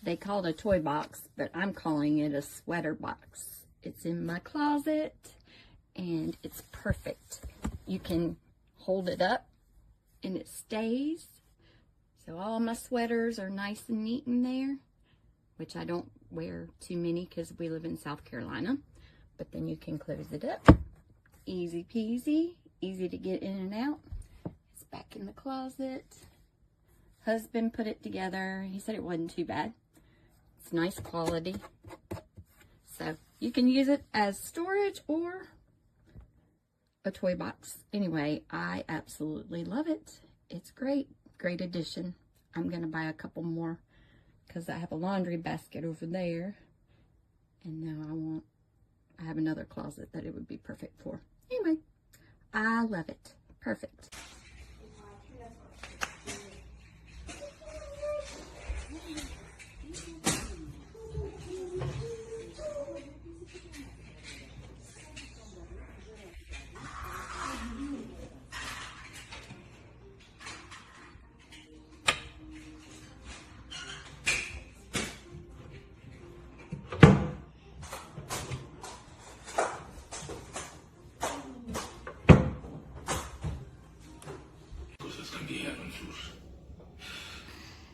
They call it a toy box, but I'm calling it a sweater box. It's in my closet, and it's perfect. You can hold it up, and it stays. So all my sweaters are nice and neat in there, which I don't wear too many because we live in South Carolina. But then you can close it up. Easy peasy, easy to get in and out. It's back in the closet. Husband put it together. He said it wasn't too bad. It's nice quality. So you can use it as storage or a toy box. Anyway, I absolutely love it. It's great. Great addition. I'm going to buy a couple more because I have a laundry basket over there. And now I have another closet that it would be perfect for. Anyway, I love it. Perfect.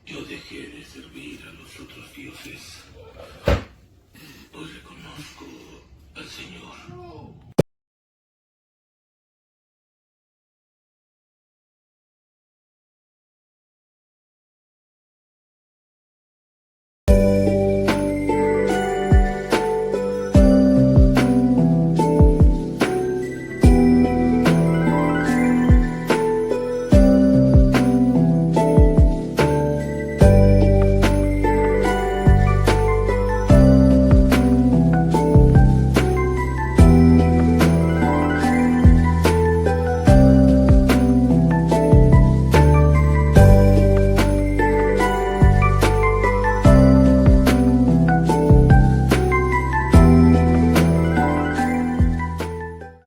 Yo dejé de servir a los otros dioses. Hoy reconozco al Señor.